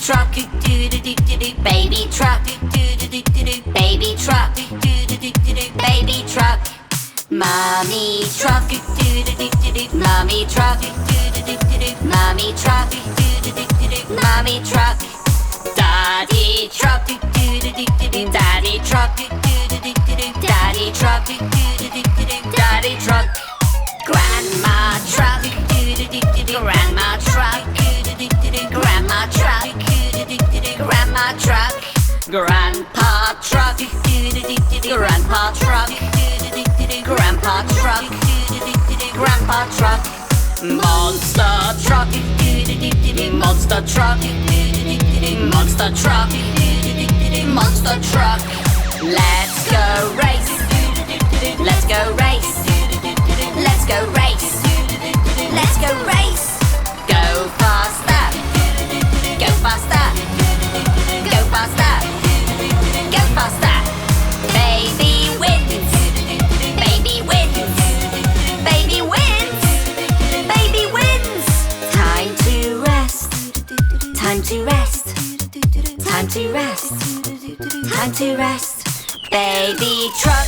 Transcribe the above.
truck, baby truck, baby truck, baby truck. Mommy truck, mommy truck, mommy truck, mommy truck. Daddy truck, daddy truck, daddy truck, daddy truck. Grandma truck, grandma truck, grandma truck, grandma truck. Grandpa truck, grandpa truck, grandpa truck, grandpa truck. Monster truck, monster truck, monster truck, monster truck. Let's go race, let's go race, let's go race, let's go race. Go faster, go faster, go faster, go faster. Baby wins, baby wins, baby wins, baby wins. Time to rest, time to rest, time to rest, time to rest. Baby truck,